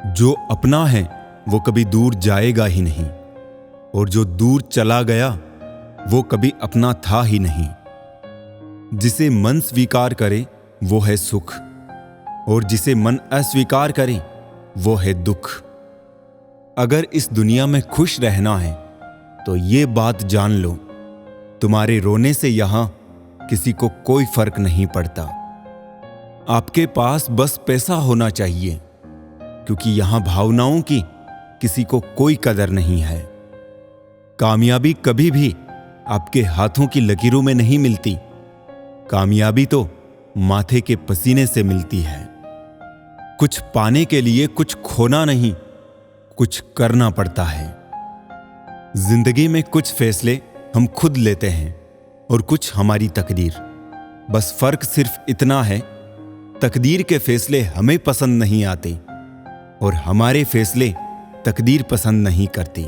जो अपना है वो कभी दूर जाएगा ही नहीं, और जो दूर चला गया वो कभी अपना था ही नहीं। जिसे मन स्वीकार करे वो है सुख, और जिसे मन अस्वीकार करे वो है दुख। अगर इस दुनिया में खुश रहना है तो ये बात जान लो, तुम्हारे रोने से यहां किसी को कोई फर्क नहीं पड़ता। आपके पास बस पैसा होना चाहिए, क्योंकि यहां भावनाओं की किसी को कोई कदर नहीं है। कामयाबी कभी भी आपके हाथों की लकीरों में नहीं मिलती, कामयाबी तो माथे के पसीने से मिलती है। कुछ पाने के लिए कुछ खोना नहीं, कुछ करना पड़ता है। जिंदगी में कुछ फैसले हम खुद लेते हैं और कुछ हमारी तकदीर। बस फर्क सिर्फ इतना है, तकदीर के फैसले हमें पसंद नहीं आते और हमारे फैसले तकदीर पसंद नहीं करती।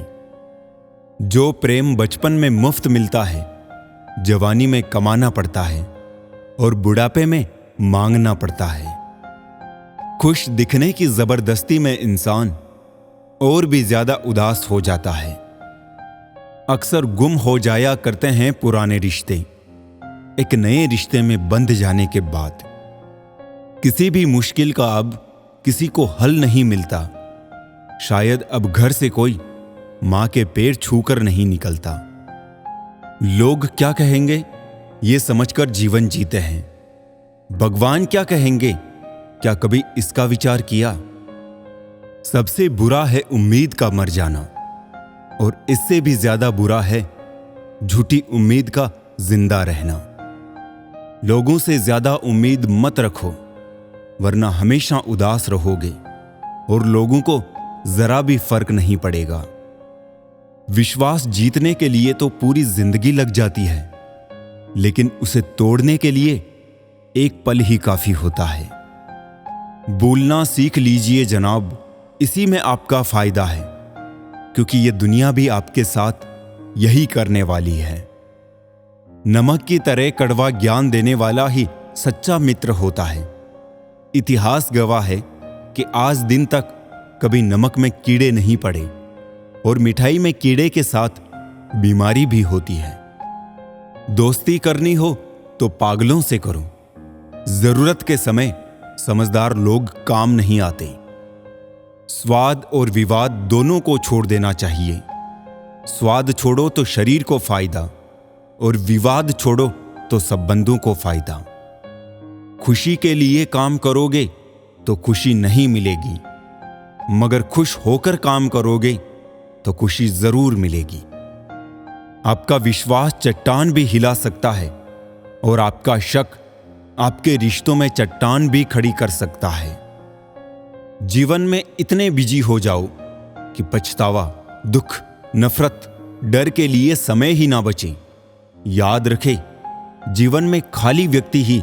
जो प्रेम बचपन में मुफ्त मिलता है, जवानी में कमाना पड़ता है और बुढ़ापे में मांगना पड़ता है। खुश दिखने की जबरदस्ती में इंसान और भी ज्यादा उदास हो जाता है। अक्सर गुम हो जाया करते हैं पुराने रिश्ते, एक नए रिश्ते में बंध जाने के बाद। किसी भी मुश्किल का अब किसी को हल नहीं मिलता। शायद अब घर से कोई मां के पैर छूकर नहीं निकलता। लोग क्या कहेंगे ये समझकर जीवन जीते हैं। भगवान क्या कहेंगे, क्या कभी इसका विचार किया? सबसे बुरा है उम्मीद का मर जाना, और इससे भी ज्यादा बुरा है झूठी उम्मीद का जिंदा रहना। लोगों से ज्यादा उम्मीद मत रखो, वरना हमेशा उदास रहोगे और लोगों को जरा भी फर्क नहीं पड़ेगा। विश्वास जीतने के लिए तो पूरी जिंदगी लग जाती है, लेकिन उसे तोड़ने के लिए एक पल ही काफी होता है। बोलना सीख लीजिए जनाब, इसी में आपका फायदा है, क्योंकि ये दुनिया भी आपके साथ यही करने वाली है। नमक की तरह कड़वा ज्ञान देने वाला ही सच्चा मित्र होता है। इतिहास गवाह है कि आज दिन तक कभी नमक में कीड़े नहीं पड़े, और मिठाई में कीड़े के साथ बीमारी भी होती है। दोस्ती करनी हो तो पागलों से करो। जरूरत के समय समझदार लोग काम नहीं आते। स्वाद और विवाद दोनों को छोड़ देना चाहिए। स्वाद छोड़ो तो शरीर को फायदा, और विवाद छोड़ो तो संबंधों को फायदा। खुशी के लिए काम करोगे तो खुशी नहीं मिलेगी, मगर खुश होकर काम करोगे तो खुशी जरूर मिलेगी। आपका विश्वास चट्टान भी हिला सकता है, और आपका शक आपके रिश्तों में चट्टान भी खड़ी कर सकता है। जीवन में इतने बिजी हो जाओ कि पछतावा, दुख, नफरत, डर के लिए समय ही ना बचे। याद रखे, जीवन में खाली व्यक्ति ही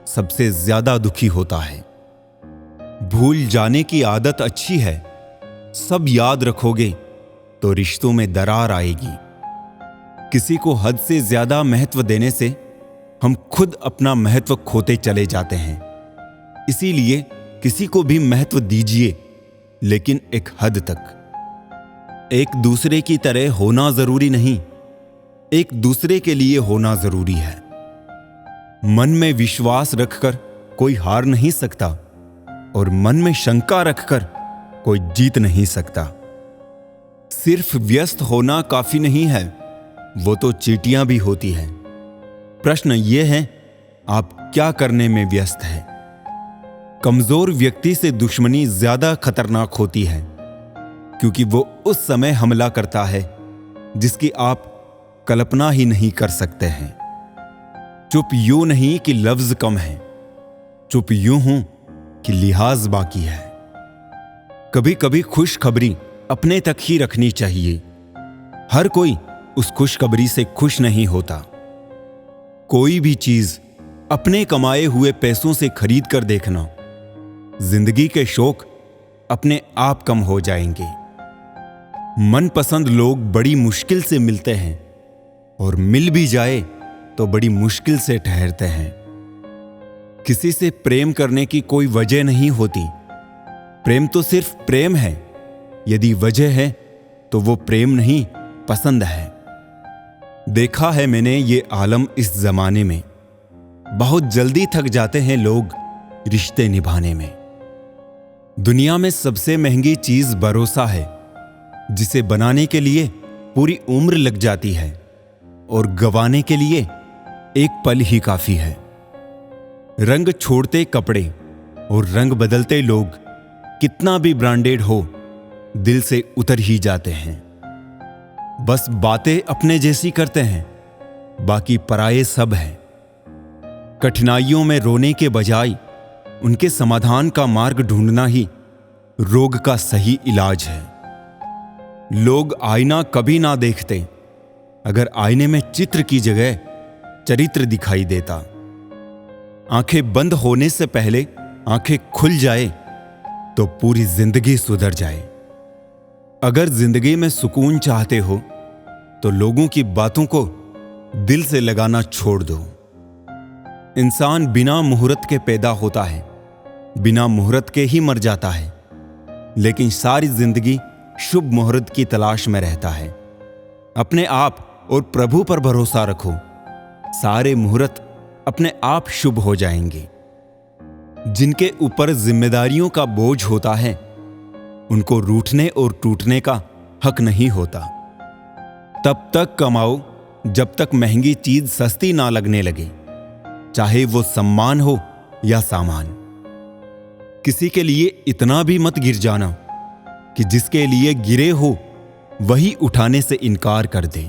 सबसे ज्यादा दुखी होता है। भूल जाने की आदत अच्छी है, सब याद रखोगे तो रिश्तों में दरार आएगी। किसी को हद से ज्यादा महत्व देने से हम खुद अपना महत्व खोते चले जाते हैं। इसीलिए किसी को भी महत्व दीजिए, लेकिन एक हद तक। एक दूसरे की तरह होना जरूरी नहीं, एक दूसरे के लिए होना जरूरी है। मन में विश्वास रखकर कोई हार नहीं सकता, और मन में शंका रखकर कोई जीत नहीं सकता। सिर्फ व्यस्त होना काफी नहीं है, वो तो चींटियां भी होती हैं। प्रश्न ये है, आप क्या करने में व्यस्त हैं? कमजोर व्यक्ति से दुश्मनी ज्यादा खतरनाक होती है, क्योंकि वो उस समय हमला करता है जिसकी आप कल्पना ही नहीं कर सकते हैं। चुप यूं नहीं कि लफ्ज कम है, चुप यूं हूं कि लिहाज बाकी है। कभी कभी खुशखबरी अपने तक ही रखनी चाहिए। हर कोई उस खुशखबरी से खुश नहीं होता। कोई भी चीज अपने कमाए हुए पैसों से खरीद कर देखना, जिंदगी के शौक अपने आप कम हो जाएंगे। मनपसंद लोग बड़ी मुश्किल से मिलते हैं, और मिल भी जाए तो बड़ी मुश्किल से ठहरते हैं। किसी से प्रेम करने की कोई वजह नहीं होती, प्रेम तो सिर्फ प्रेम है, यदि वजह है तो वो प्रेम नहीं, पसंद है। देखा है मैंने ये आलम इस जमाने में, बहुत जल्दी थक जाते हैं लोग रिश्ते निभाने में। दुनिया में सबसे महंगी चीज भरोसा है, जिसे बनाने के लिए पूरी उम्र लग जाती है और गंवाने के लिए एक पल ही काफी है। रंग छोड़ते कपड़े और रंग बदलते लोग कितना भी ब्रांडेड हो, दिल से उतर ही जाते हैं। बस बातें अपने जैसी करते हैं, बाकी पराये सब है। कठिनाइयों में रोने के बजाय उनके समाधान का मार्ग ढूंढना ही रोग का सही इलाज है। लोग आईना कभी ना देखते, अगर आईने में चित्र की जगह चरित्र दिखाई देता। आंखें बंद होने से पहले आंखें खुल जाए तो पूरी जिंदगी सुधर जाए। अगर जिंदगी में सुकून चाहते हो तो लोगों की बातों को दिल से लगाना छोड़ दो। इंसान बिना मुहूर्त के पैदा होता है, बिना मुहूर्त के ही मर जाता है, लेकिन सारी जिंदगी शुभ मुहूर्त की तलाश में रहता है। अपने आप और प्रभु पर भरोसा रखो, सारे मुहूर्त अपने आप शुभ हो जाएंगे। जिनके ऊपर जिम्मेदारियों का बोझ होता है, उनको रूठने और टूटने का हक नहीं होता। तब तक कमाओ जब तक महंगी चीज सस्ती ना लगने लगे, चाहे वो सम्मान हो या सामान। किसी के लिए इतना भी मत गिर जाना कि जिसके लिए गिरे हो वही उठाने से इनकार कर दे।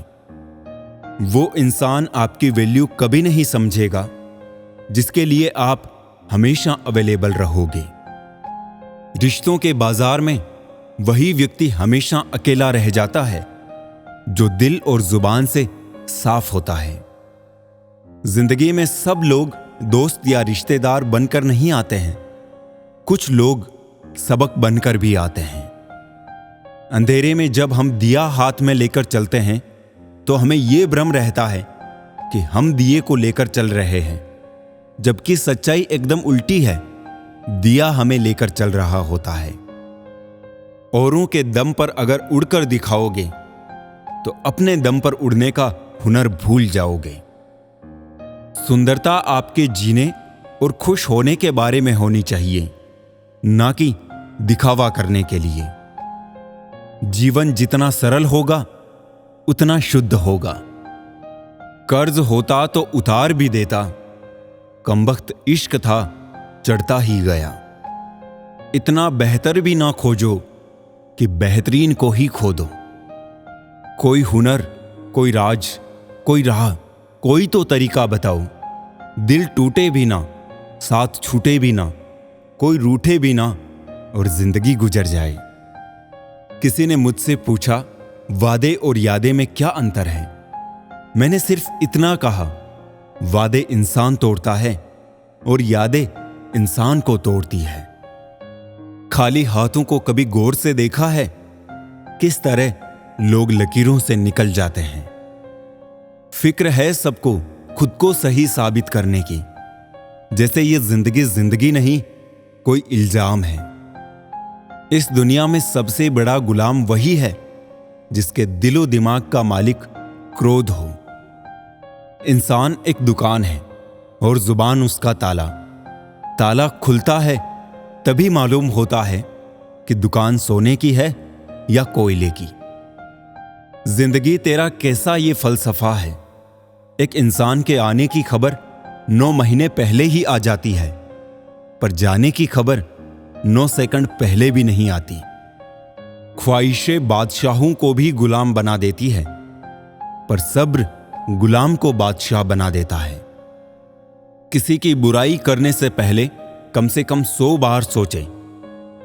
वो इंसान आपकी वैल्यू कभी नहीं समझेगा जिसके लिए आप हमेशा अवेलेबल रहोगे। रिश्तों के बाजार में वही व्यक्ति हमेशा अकेला रह जाता है जो दिल और जुबान से साफ होता है। जिंदगी में सब लोग दोस्त या रिश्तेदार बनकर नहीं आते हैं, कुछ लोग सबक बनकर भी आते हैं। अंधेरे में जब हम दिया हाथ में लेकर चलते हैं तो हमें यह भ्रम रहता है कि हम दिए को लेकर चल रहे हैं, जबकि सच्चाई एकदम उल्टी है। दिया हमें लेकर चल रहा होता है। औरों के दम पर अगर उड़कर दिखाओगे तो अपने दम पर उड़ने का हुनर भूल जाओगे। सुंदरता आपके जीने और खुश होने के बारे में होनी चाहिए, ना कि दिखावा करने के लिए। जीवन जितना सरल होगा उतना शुद्ध होगा। कर्ज होता तो उतार भी देता, कमबख्त इश्क था चढ़ता ही गया। इतना बेहतर भी ना खोजो कि बेहतरीन को ही खो दो। कोई हुनर, कोई राज, कोई राह, कोई तो तरीका बताओ। दिल टूटे भी ना, साथ छूटे भी ना, कोई रूठे भी ना और जिंदगी गुजर जाए। किसी ने मुझसे पूछा, वादे और यादें में क्या अंतर है? मैंने सिर्फ इतना कहा, वादे इंसान तोड़ता है और यादें इंसान को तोड़ती है। खाली हाथों को कभी गौर से देखा है किस तरह लोग लकीरों से निकल जाते हैं? फिक्र है सबको खुद को सही साबित करने की, जैसे ये जिंदगी जिंदगी नहीं कोई इल्जाम है। इस दुनिया में सबसे बड़ा गुलाम वही है जिसके दिलो दिमाग का मालिक क्रोध हो। इंसान एक दुकान है और जुबान उसका ताला। ताला खुलता है तभी मालूम होता है कि दुकान सोने की है या कोयले की। जिंदगी तेरा कैसा ये फलसफा है। एक इंसान के आने की खबर 9 महीने पहले ही आ जाती है, पर जाने की खबर 9 सेकंड पहले भी नहीं आती। ख्वाहिशें बादशाहों को भी गुलाम बना देती है, पर सब्र गुलाम को बादशाह बना देता है। किसी की बुराई करने से पहले कम से कम 100 बार सोचें,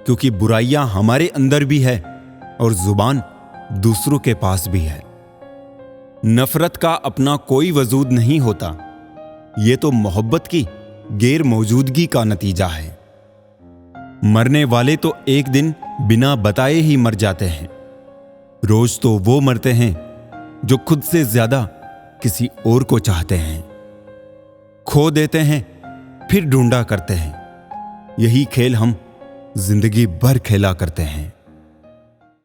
क्योंकि बुराइयां हमारे अंदर भी है और जुबान दूसरों के पास भी है। नफरत का अपना कोई वजूद नहीं होता, यह तो मोहब्बत की गैर मौजूदगी का नतीजा है। मरने वाले तो एक दिन बिना बताए ही मर जाते हैं। रोज तो वो मरते हैं जो खुद से ज्यादा किसी और को चाहते हैं। खो देते हैं फिर ढूंढा करते हैं। यही खेल हम जिंदगी भर खेला करते हैं।